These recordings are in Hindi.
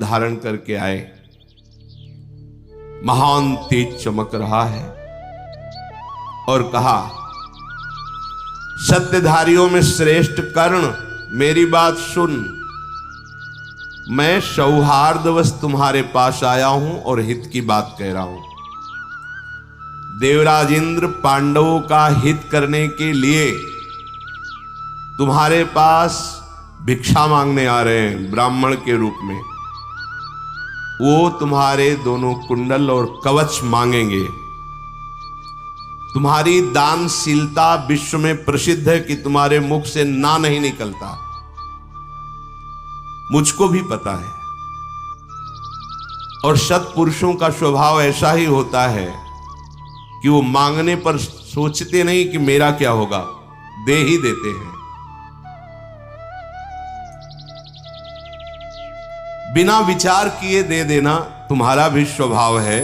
धारण करके आए। महान तेज चमक रहा है और कहा, सत्यधारियों में श्रेष्ठ कर्ण, मेरी बात सुन। मैं सौहार्दवश तुम्हारे पास आया हूं और हित की बात कह रहा हूं। देवराज इंद्र पांडवों का हित करने के लिए तुम्हारे पास भिक्षा मांगने आ रहे हैं ब्राह्मण के रूप में। वो तुम्हारे दोनों कुंडल और कवच मांगेंगे। तुम्हारी दानशीलता विश्व में प्रसिद्ध है कि तुम्हारे मुख से ना नहीं निकलता, मुझको भी पता है। और सत्पुरुषों का स्वभाव ऐसा ही होता है कि वो मांगने पर सोचते नहीं कि मेरा क्या होगा, दे ही देते हैं। बिना विचार किए दे देना तुम्हारा भी स्वभाव है।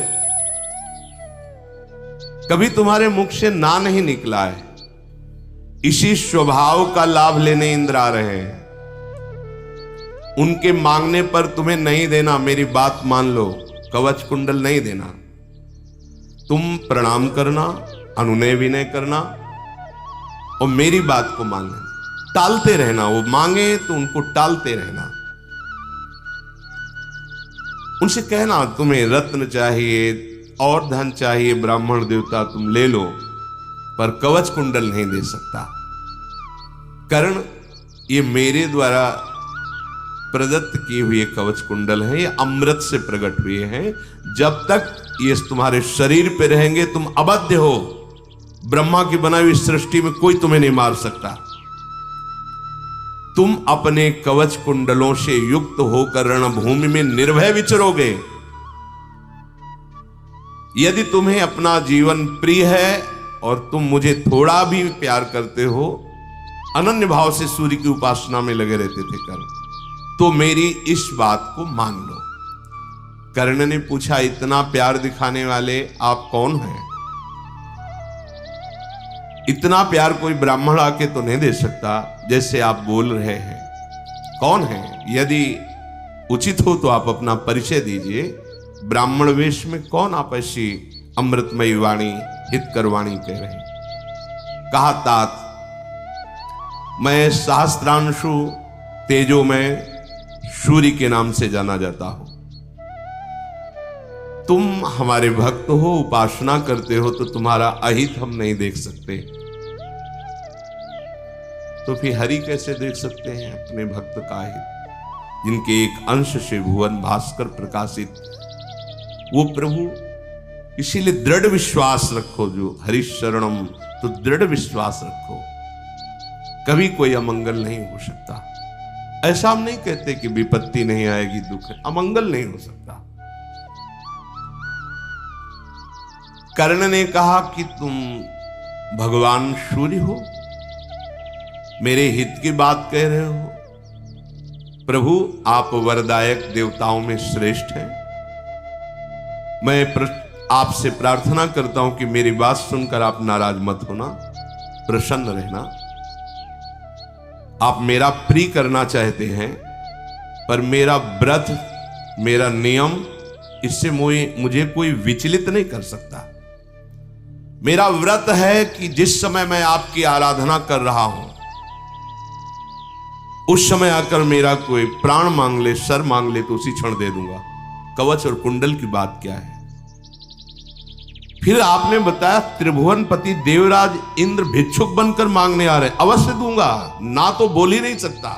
कभी तुम्हारे मुख से ना नहीं निकला है। इसी स्वभाव का लाभ लेने इंद्र आ रहे हैं। उनके मांगने पर तुम्हें नहीं देना, मेरी बात मान लो, कवच कुंडल नहीं देना। तुम प्रणाम करना, अनुनय विनय करना और मेरी बात को मान लेना। टालते रहना, वो मांगे तो उनको टालते रहना। उनसे कहना तुम्हें रत्न चाहिए और धन चाहिए, ब्राह्मण देवता तुम ले लो, पर कवच कुंडल नहीं दे सकता। कर्ण, ये मेरे द्वारा प्रदत्त किए हुए कवच कुंडल हैं, ये अमृत से प्रकट हुए हैं। जब तक ये तुम्हारे शरीर पे रहेंगे तुम अबाध्य हो। ब्रह्मा की बनाई हुई सृष्टि में कोई तुम्हें नहीं मार सकता। तुम अपने कवच कुंडलों से युक्त होकर रणभूमि में निर्भय विचरोगे। यदि तुम्हें अपना जीवन प्रिय है और तुम मुझे थोड़ा भी प्यार करते हो, अनन्य भाव से सूर्य की उपासना में लगे रहते थे कर्ण, तो मेरी इस बात को मान लो। कर्ण ने पूछा, इतना प्यार दिखाने वाले आप कौन हैं? इतना प्यार कोई ब्राह्मण आके तो नहीं दे सकता जैसे आप बोल रहे हैं। कौन है? यदि उचित हो तो आप अपना परिचय दीजिए। ब्राह्मण वेश में कौन आप ऐसी अमृतमयी वाणी, हितकर वाणी कह रहे हैं? कहा, तात, मैं सहस्त्रांशु तेजोमय सूर्य के नाम से जाना जाता हूं। तुम हमारे भक्त हो, उपासना करते हो, तो तुम्हारा अहित हम नहीं देख सकते। तो फिर हरि कैसे देख सकते हैं अपने भक्त का अहित, जिनके एक अंश से भुवन भास्कर प्रकाशित वो प्रभु। इसीलिए दृढ़ विश्वास रखो, जो हरि शरणम, तो दृढ़ विश्वास रखो, कभी कोई अमंगल नहीं हो सकता। ऐसा हम नहीं कहते कि विपत्ति नहीं आएगी, दुख है, अमंगल नहीं हो सकता। कर्ण ने कहा कि तुम भगवान सूर्य हो, मेरे हित की बात कह रहे हो। प्रभु, आप वरदायक देवताओं में श्रेष्ठ हैं। मैं आपसे प्रार्थना करता हूं कि मेरी बात सुनकर आप नाराज मत होना, प्रसन्न रहना। आप मेरा प्रिय करना चाहते हैं, पर मेरा व्रत, मेरा नियम, इससे मुझे कोई विचलित नहीं कर सकता। मेरा व्रत है कि जिस समय मैं आपकी आराधना कर रहा हूं, उस समय आकर मेरा कोई प्राण मांग ले, सर मांग ले, तो उसी क्षण दे दूंगा। कवच और कुंडल की बात क्या है? फिर आपने बताया त्रिभुवनपति देवराज इंद्र भिक्षुक बनकर मांगने आ रहे, अवश्य दूंगा, ना तो बोल ही नहीं सकता।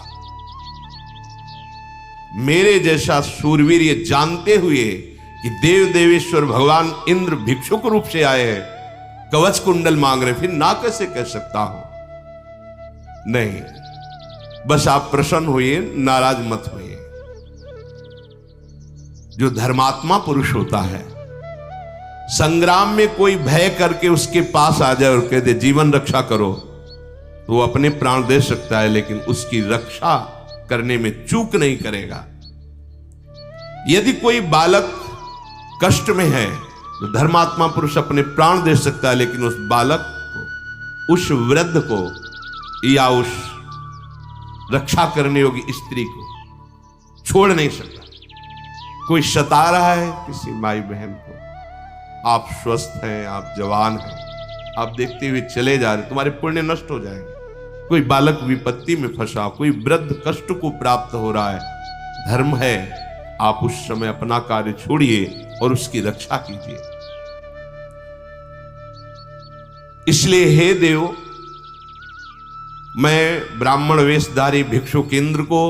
मेरे जैसा सूरवीर ये जानते हुए कि देव देवेश्वर भगवान इंद्र भिक्षुक रूप से आए हैं, कवच कुंडल मांग रहे, फिर ना कैसे कह सकता हूं? नहीं, बस आप प्रसन्न होइए, नाराज मत होइए। जो धर्मात्मा पुरुष होता है, संग्राम में कोई भय करके उसके पास आ जाए और कह दे जीवन रक्षा करो, तो वो अपने प्राण दे सकता है, लेकिन उसकी रक्षा करने में चूक नहीं करेगा। यदि कोई बालक कष्ट में है तो धर्मात्मा पुरुष अपने प्राण दे सकता है, लेकिन उस बालक को, उस वृद्ध को या उस रक्षा करने योग्य स्त्री को छोड़ नहीं सकता। कोई सता रहा है किसी माई बहन को, आप स्वस्थ हैं, आप जवान हैं, आप देखते हुए चले जा रहे, तुम्हारे पुण्य नष्ट हो जाएंगे। कोई बालक विपत्ति में फंसा, कोई वृद्ध कष्ट को प्राप्त हो रहा है, धर्म है आप उस समय अपना कार्य छोड़िए और उसकी रक्षा कीजिए। इसलिए हे देव, मैं ब्राह्मण वेशधारी भिक्षुकेंद्र को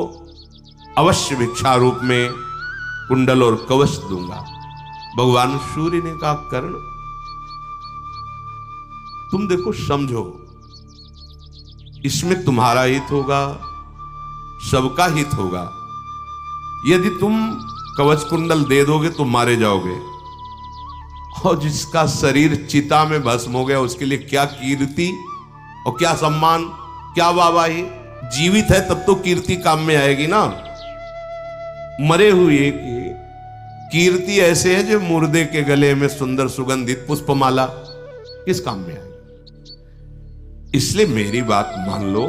अवश्य भिक्षा रूप में कुंडल और कवच दूंगा। भगवान सूर्य ने कहा कर्ण, तुम देखो, समझो, इसमें तुम्हारा हित होगा, सबका हित होगा। यदि तुम कवच कुंडल दे दोगे तो मारे जाओगे, और जिसका शरीर चिता में भस्म हो गया उसके लिए क्या कीर्ति और क्या सम्मान, क्या वाहवाही। जीवित है तब तो कीर्ति काम में आएगी ना। मरे हुए की कीर्ति ऐसे है जो मुर्दे के गले में सुंदर सुगंधित पुष्पमाला, किस काम में आएगी। इसलिए मेरी बात मान लो,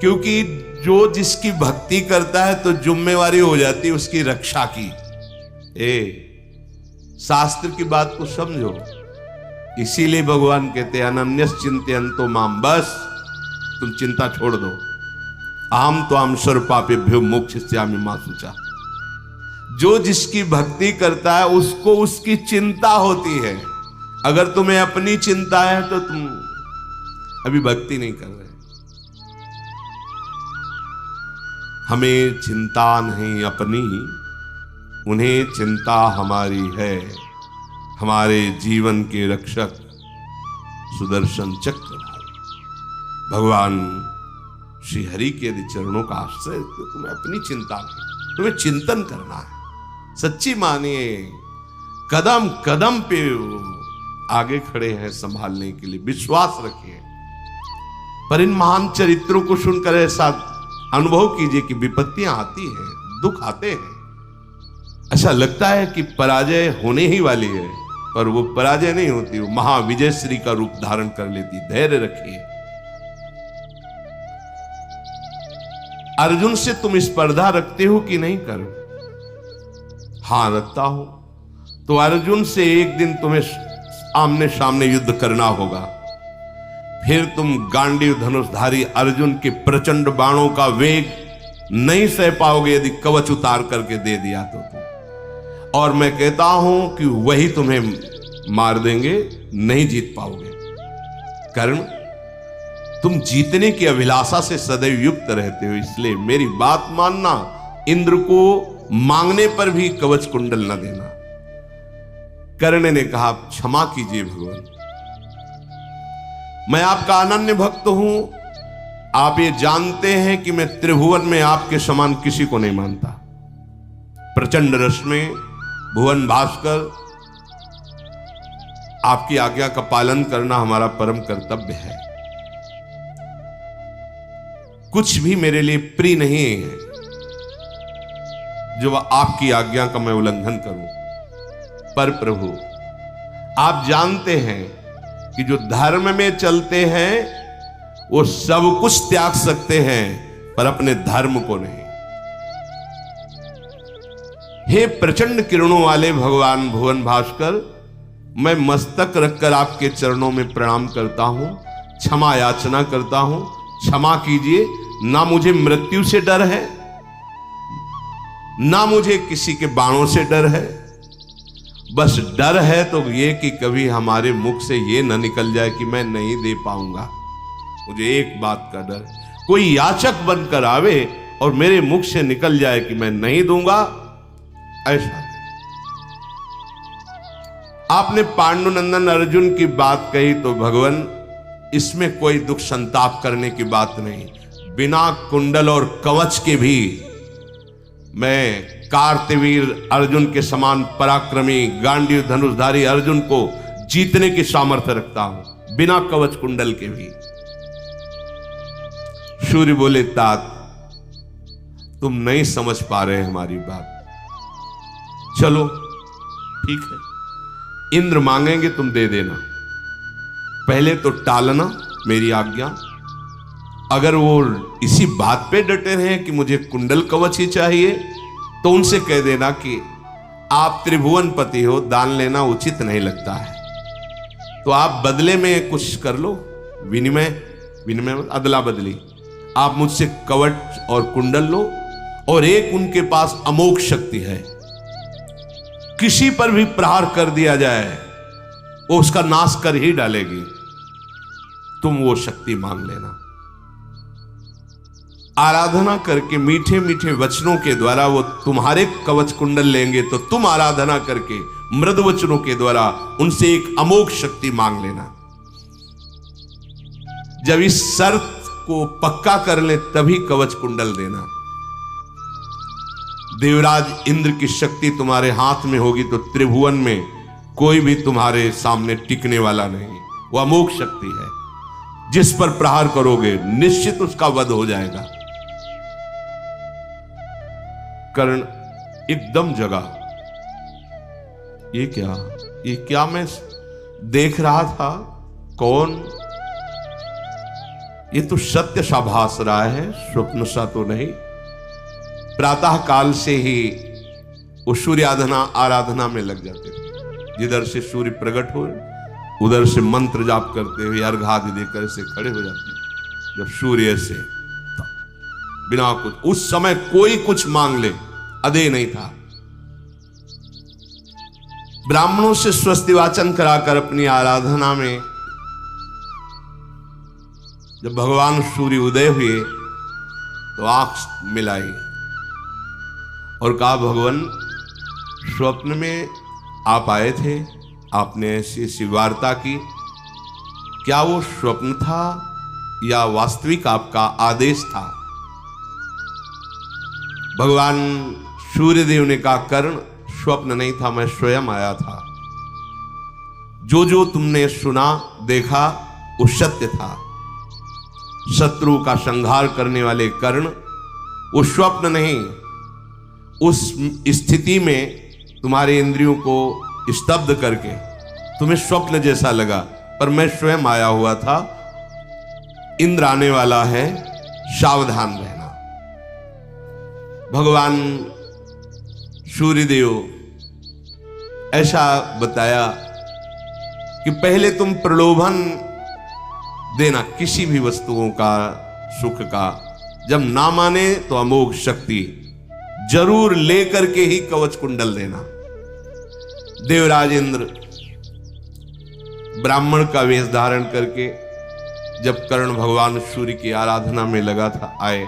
क्योंकि जो जिसकी भक्ति करता है तो जिम्मेवारी हो जाती है उसकी रक्षा की। शास्त्र की बात को समझो। इसीलिए भगवान कहते हैं अनन्यस चिंतयन्तो माम, बस तुम चिंता छोड़ दो। आम तो आम सर्वपापेभ्यो मोक्षयिष्यामि मा शुचा। जो जिसकी भक्ति करता है उसको उसकी चिंता होती है। अगर तुम्हें अपनी चिंता है तो तुम अभी भक्ति नहीं कर रहे। हमें चिंता नहीं अपनी, उन्हें चिंता हमारी है। हमारे जीवन के रक्षक सुदर्शन चक्रधारी भगवान श्री हरि के यदि चरणों का आश्रय, तो तुम्हें अपनी चिंता नहीं, तुम्हें चिंतन करना है। सच्ची मानिए, कदम कदम पे आगे खड़े हैं संभालने के लिए, विश्वास रखिए। पर इन महान चरित्रों को सुनकर ऐसा अनुभव कीजिए कि विपत्तियां आती हैं, दुख आते हैं, ऐसा लगता है कि पराजय होने ही वाली है, पर वो पराजय नहीं होती, वो महाविजय श्री का रूप धारण कर लेती। धैर्य रखिए। अर्जुन से तुम स्पर्धा रखते हो कि नहीं करो? हां, रखता हो। तो अर्जुन से एक दिन तुम्हें आमने सामने युद्ध करना होगा। फिर तुम गांडीव धनुषधारी अर्जुन के प्रचंड बाणों का वेग नहीं सह पाओगे यदि कवच उतार करके दे दिया तो तुम। और मैं कहता हूं कि वही तुम्हें मार देंगे, नहीं जीत पाओगे। कर्ण, तुम जीतने की अभिलाषा से सदैव युक्त रहते हो, इसलिए मेरी बात मानना। इंद्र को मांगने पर भी कवच कुंडल न देना। कर्ण ने कहा क्षमा कीजिए भगवान, मैं आपका अनन्य भक्त हूं। आप ये जानते हैं कि मैं त्रिभुवन में आपके समान किसी को नहीं मानता। प्रचंड रस में भुवन भास्कर, आपकी आज्ञा का पालन करना हमारा परम कर्तव्य है। कुछ भी मेरे लिए प्रिय नहीं है जो आपकी आज्ञा का मैं उल्लंघन करूं। पर प्रभु, आप जानते हैं कि जो धर्म में चलते हैं वो सब कुछ त्याग सकते हैं, पर अपने धर्म को नहीं। हे प्रचंड किरणों वाले भगवान भुवन भास्कर, मैं मस्तक रखकर आपके चरणों में प्रणाम करता हूं, क्षमा याचना करता हूं। क्षमा कीजिए। ना मुझे मृत्यु से डर है, ना मुझे किसी के बाणों से डर है। बस डर है तो ये कि कभी हमारे मुख से ये न निकल जाए कि मैं नहीं दे पाऊंगा। मुझे एक बात का डर, कोई याचक बनकर आवे और मेरे मुख से निकल जाए कि मैं नहीं दूंगा, ऐसा। आपने पांडुनंदन अर्जुन की बात कही तो भगवान, इसमें कोई दुख संताप करने की बात नहीं। बिना कुंडल और कवच के भी मैं कार्तवीर अर्जुन के समान पराक्रमी गांडीव धनुषधारी अर्जुन को जीतने की सामर्थ्य रखता हूं, बिना कवच कुंडल के भी। सूर्य बोले तात, तुम नहीं समझ पा रहे हमारी बात। चलो ठीक है, इंद्र मांगेंगे तुम दे देना, पहले तो टालना मेरी आज्ञा। अगर वो इसी बात पे डटे हैं कि मुझे कुंडल कवच ही चाहिए, तो उनसे कह देना कि आप त्रिभुवन पति हो, दान लेना उचित नहीं लगता है, तो आप बदले में कुछ कर लो, विनिमय अदला बदली, आप मुझसे कवच और कुंडल लो, और एक उनके पास अमोघ शक्ति है, किसी पर भी प्रहार कर दिया जाए वो उसका नाश कर ही डालेगी, तुम वो शक्ति मांग लेना। आराधना करके मीठे मीठे वचनों के द्वारा वो तुम्हारे कवच कुंडल लेंगे, तो तुम आराधना करके मृद वचनों के द्वारा उनसे एक अमोघ शक्ति मांग लेना। जब इस शर्त को पक्का कर ले तभी कवच कुंडल देना। देवराज इंद्र की शक्ति तुम्हारे हाथ में होगी तो त्रिभुवन में कोई भी तुम्हारे सामने टिकने वाला नहीं। वो अमोघ शक्ति है, जिस पर प्रहार करोगे निश्चित उसका वध हो जाएगा। कर्ण एकदम जगा, ये क्या मैं देख रहा था, कौन? ये तो सत्य सा भास रहा है, स्वप्न सा तो नहीं। प्रातः काल से ही वो सूर्य आराधना में लग जाते थे। जिधर से सूर्य प्रकट हो उधर से मंत्र जाप करते हुए अर्घादि देकर से खड़े हो जाते। जब सूर्य से बिना कुछ, उस समय कोई कुछ मांग ले अदे नहीं था। ब्राह्मणों से स्वस्ति वाचन कराकर अपनी आराधना में जब भगवान सूर्य उदय हुए तो आंख मिलाई और कहा, भगवान स्वप्न में आप आए थे, आपने ऐसी ऐसी वार्ता की, क्या वो स्वप्न था या वास्तविक आपका आदेश था? भगवान सूर्यदेव ने कहा, कर्ण स्वप्न नहीं था, मैं स्वयं आया था। जो जो तुमने सुना देखा वो सत्य था। शत्रु का संहार करने वाले कर्ण, वो स्वप्न नहीं, उस स्थिति में तुम्हारे इंद्रियों को स्तब्ध करके तुम्हें स्वप्न जैसा लगा, पर मैं स्वयं आया हुआ था। इंद्र आने वाला है, सावधान रहना। भगवान सूर्यदेव ऐसा बताया कि पहले तुम प्रलोभन देना किसी भी वस्तुओं का, सुख का, जब ना माने तो अमोघ शक्ति जरूर लेकर के ही कवच कुंडल देना। देवराज इंद्र ब्राह्मण का वेश धारण करके जब कर्ण भगवान सूर्य की आराधना में लगा था, आए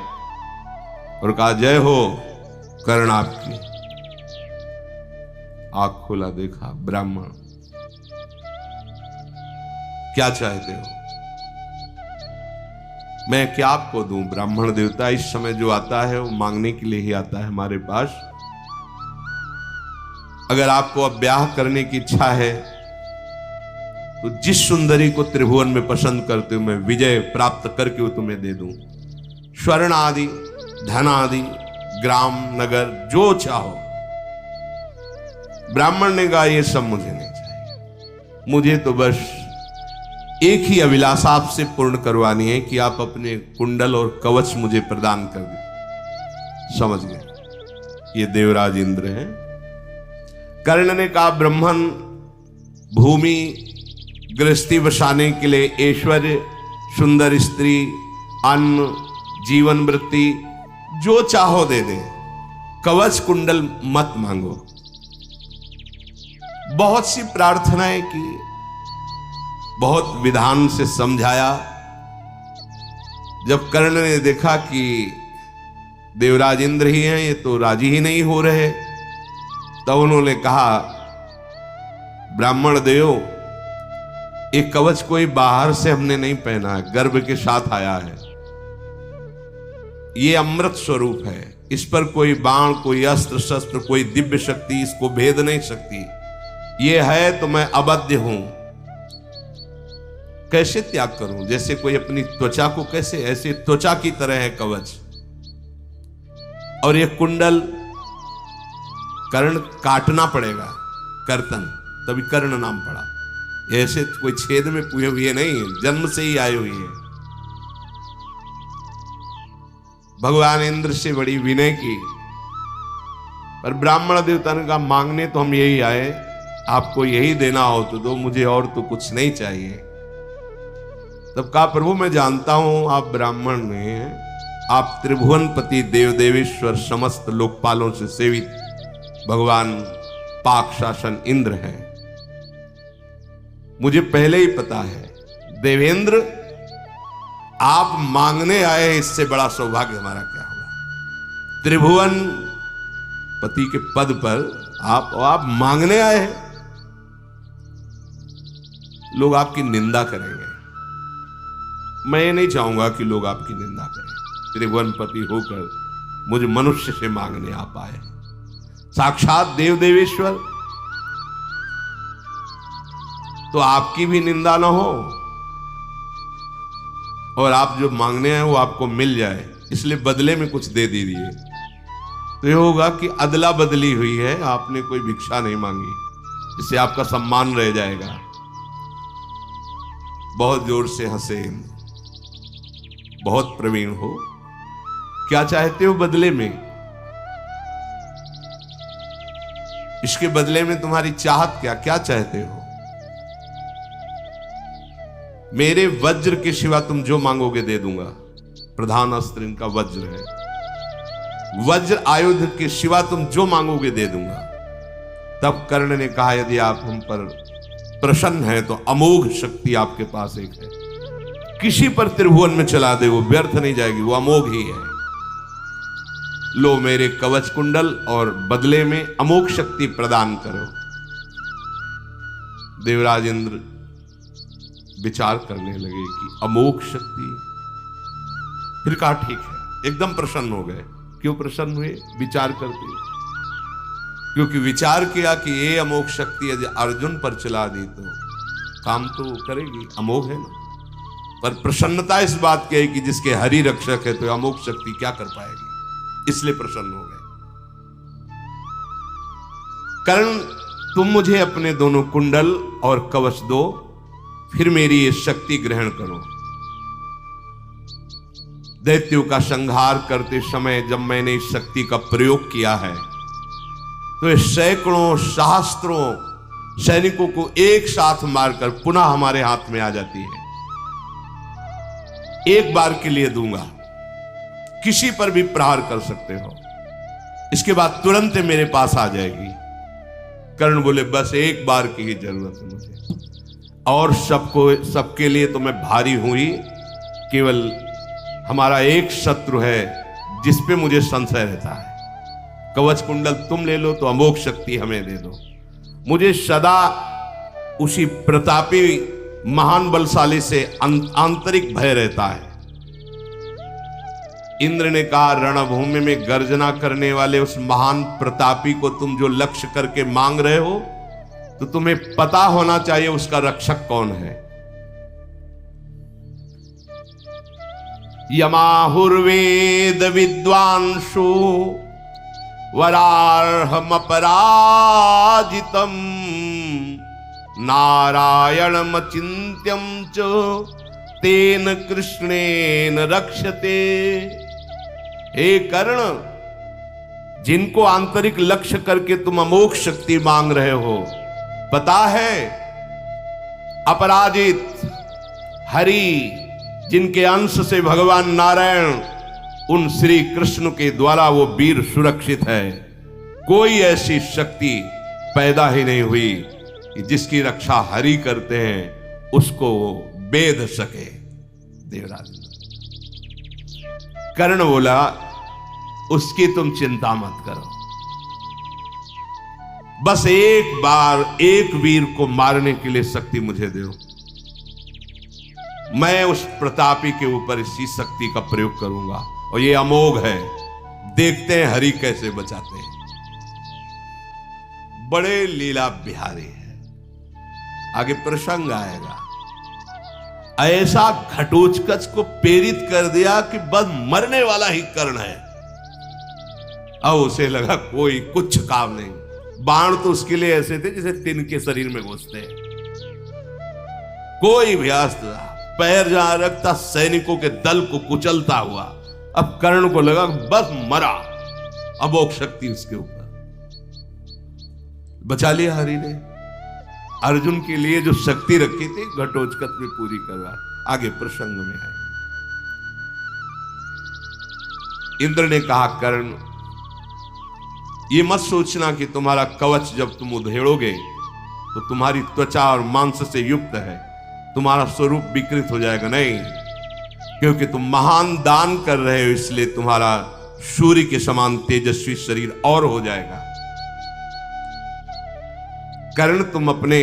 और कहा, जय हो कर्ण आपकी। आंख खोला, देखा ब्राह्मण, क्या चाहते हो? मैं क्या आपको दूं? ब्राह्मण देवता इस समय जो आता है वो मांगने के लिए ही आता है हमारे पास। अगर आपको अब ब्याह करने की इच्छा है तो जिस सुंदरी को त्रिभुवन में पसंद करते हो मैं विजय प्राप्त करके वो तुम्हें दे दूं। स्वर्ण आदि, धन आदि, ग्राम, नगर, जो चाहो। ब्राह्मण ने कहा, ये सब मुझे नहीं चाहिए, मुझे तो बस एक ही अभिलाषा आपसे पूर्ण करवानी है कि आप अपने कुंडल और कवच मुझे प्रदान कर दें। समझ गए? ये देवराज इंद्र हैं। कर्ण ने कहा, ब्राह्मण भूमि गृहस्थी बसाने के लिए ऐश्वर्य, सुंदर स्त्री, अन्न, जीवन वृत्ति जो चाहो दे दे, कवच कुंडल मत मांगो। बहुत सी प्रार्थनाएं की, बहुत विधान से समझाया। जब कर्ण ने देखा कि देवराज इंद्र ही हैं, ये तो राजी ही नहीं हो रहे, तब उन्होंने कहा, ब्राह्मण देव, एक कवच कोई बाहर से हमने नहीं पहना है, गर्भ के साथ आया है। ये अमृत स्वरूप है, इस पर कोई बाण, कोई अस्त्र शस्त्र, कोई दिव्य शक्ति इसको भेद नहीं सकती। ये है तो मैं अबध्य हूं, कैसे त्याग करूं? जैसे कोई अपनी त्वचा को, कैसे, ऐसे त्वचा की तरह है कवच। और ये कुंडल कर्ण काटना पड़ेगा, कर्तन, तभी कर्ण नाम पड़ा। ऐसे कोई छेद में पुए हुए नहीं है, जन्म से ही आए हुए हैं। भगवान इंद्र से बड़ी विनय की, पर ब्राह्मण देवता ने कहा मांगने तो हम यही आए, आपको यही देना हो तो दो, मुझे और तो कुछ नहीं चाहिए। तब कहा प्रभु मैं जानता हूं आप ब्राह्मण नहीं हैं, आप त्रिभुवनपति देव देवेश्वर समस्त लोकपालों से सेवित भगवान पाक शासन इंद्र हैं, मुझे पहले ही पता है। देवेंद्र आप मांगने आए, इससे बड़ा सौभाग्य हमारा क्या होगा। त्रिभुवन पति के पद पर आप मांगने आए हैं, लोग आपकी निंदा करेंगे। मैं नहीं चाहूंगा कि लोग आपकी निंदा करें। त्रिभुवनपति होकर मुझे मनुष्य से मांगने आप आए, साक्षात देव देवेश्वर, तो आपकी भी निंदा ना हो और आप जो मांगने आए वो आपको मिल जाए, इसलिए बदले में कुछ दे दीजिए। तो ये होगा कि अदला बदली हुई है, आपने कोई भिक्षा नहीं मांगी, जिससे आपका सम्मान रह जाएगा। बहुत जोर से हंसे, बहुत प्रवीण हो, क्या चाहते हो बदले में? इसके बदले में तुम्हारी चाहत क्या, क्या चाहते हो? मेरे वज्र के सिवा तुम जो मांगोगे दे दूंगा। प्रधान अस्त्र इनका वज्र है, वज्र आयुध के सिवा तुम जो मांगोगे दे दूंगा। तब कर्ण ने कहा यदि आप हम पर प्रसन्न है तो अमोघ शक्ति आपके पास एक है, किसी पर त्रिभुवन में चला दे, वो व्यर्थ नहीं जाएगी, वो अमोघ ही है। लो मेरे कवच कुंडल और बदले में अमोघ शक्ति प्रदान करो। देवराज इंद्र विचार करने लगे कि अमोघ शक्ति, फिर कहा ठीक है, एकदम प्रसन्न हो गए। क्यों प्रसन्न हुए? विचार करते, क्योंकि विचार किया कि ये अमोघ शक्ति यदि अर्जुन पर चला दी तो काम तो करेगी, अमोघ है ना। पर प्रसन्नता इस बात की है कि जिसके हरि रक्षक है तो अमोघ शक्ति क्या कर पाएगी, इसलिए प्रसन्न हो गए। कर्ण तुम मुझे अपने दोनों कुंडल और कवच दो, फिर मेरी ये शक्ति ग्रहण करो। दैत्यों का संहार करते समय जब मैंने इस शक्ति का प्रयोग किया है तो ये सैकड़ों सहस्त्रों सैनिकों को एक साथ मारकर पुनः हमारे हाथ में आ जाती है। एक बार के लिए दूंगा, किसी पर भी प्रहार कर सकते हो, इसके बाद तुरंत मेरे पास आ जाएगी। कर्ण बोले बस एक बार की ही जरूरत है मुझे, और सबके लिए तो मैं भारी हूं ही, केवल हमारा एक शत्रु है जिस पे मुझे संशय रहता है। कवच कुंडल तुम ले लो तो अमोघ शक्ति हमें दे दो, मुझे सदा उसी प्रतापी महान बलशाली से आंतरिक भय रहता है। इंद्र ने कहा रणभूमि में गर्जना करने वाले उस महान प्रतापी को तुम जो लक्ष्य करके मांग रहे हो तो तुम्हें पता होना चाहिए उसका रक्षक कौन है। यमाहुर्वेद विद्वांसु वरार्हम अपराजितम नारायणम चिंत्यम च तेन कृष्णेन रक्षते। हे कर्ण, जिनको आंतरिक लक्ष्य करके तुम अमोघ शक्ति मांग रहे हो, पता है अपराजित हरि, जिनके अंश से भगवान नारायण उन श्री कृष्ण के द्वारा वो वीर सुरक्षित है, कोई ऐसी शक्ति पैदा ही नहीं हुई कि जिसकी रक्षा हरि करते हैं उसको वो बेध सके। देवराज कर्ण बोला उसकी तुम चिंता मत करो, बस एक बार एक वीर को मारने के लिए शक्ति मुझे दो, मैं उस प्रतापी के ऊपर इसी शक्ति का प्रयोग करूंगा, और ये अमोघ है, देखते हैं हरि कैसे बचाते हैं। बड़े लीला बिहारी है, आगे प्रसंग आएगा। ऐसा घटोत्कच को प्रेरित कर दिया कि बस मरने वाला ही कर्ण है। अब उसे लगा कोई कुछ काम नहीं, बाण तो उसके लिए ऐसे थे जैसे तिन के शरीर में घुसते हैं, कोई भी अस्त्र पैर जहां रखता सैनिकों के दल को कुचलता हुआ। अब कर्ण को लगा बस मरा, अमोघ शक्ति उसके ऊपर। बचा लिया हरि ने। अर्जुन के लिए जो शक्ति रखी थी घटोत्कच में पूरी करवा। आगे प्रसंग में है, इंद्र ने कहा कर्ण, ये मत सोचना कि तुम्हारा कवच जब तुम उधेड़ोगे तो तुम्हारी त्वचा और मांस से युक्त है, तुम्हारा स्वरूप विकृत हो जाएगा। नहीं, क्योंकि तुम महान दान कर रहे हो, इसलिए तुम्हारा सूर्य के समान तेजस्वी शरीर और हो जाएगा। कर्ण, तुम अपने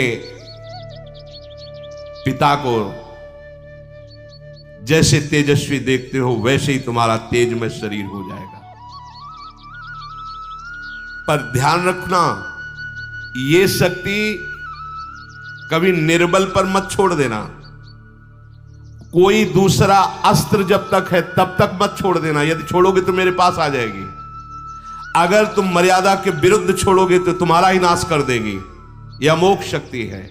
पिता को जैसे तेजस्वी देखते हो वैसे ही तुम्हारा तेजमय शरीर हो जाएगा। पर ध्यान रखना, ये शक्ति कभी निर्बल पर मत छोड़ देना। कोई दूसरा अस्त्र जब तक है तब तक मत छोड़ देना, यदि छोड़ोगे तो मेरे पास आ जाएगी। अगर तुम मर्यादा के विरुद्ध छोड़ोगे तो तुम्हारा ही नाश कर देगी। यह अमोघ शक्ति है।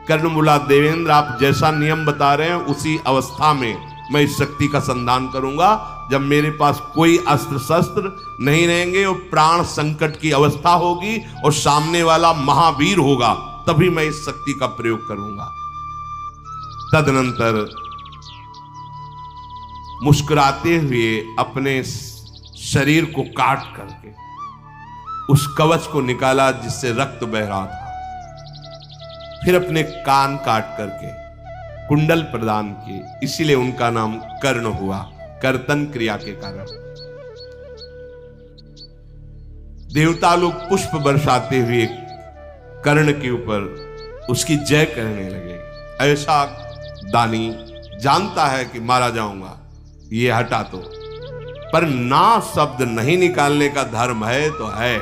कर्ण बोला, देवेंद्र आप जैसा नियम बता रहे हैं उसी अवस्था में मैं इस शक्ति का संधान करूंगा। जब मेरे पास कोई अस्त्र शस्त्र नहीं रहेंगे और प्राण संकट की अवस्था होगी और सामने वाला महावीर होगा, तभी मैं इस शक्ति का प्रयोग करूंगा। तदनंतर मुस्कुराते हुए अपने शरीर को काट करके उस कवच को निकाला जिससे रक्त बह रहा था। फिर अपने कान काट करके कुंडल प्रदान किए, इसीलिए उनका नाम कर्ण हुआ, कर्तन क्रिया के कारण। देवता लोग पुष्प बरसाते हुए कर्ण के ऊपर उसकी जय कहने लगे। ऐसा दानी जानता है कि मारा जाऊंगा, ये हटा तो, पर ना शब्द नहीं निकालने का धर्म है तो है।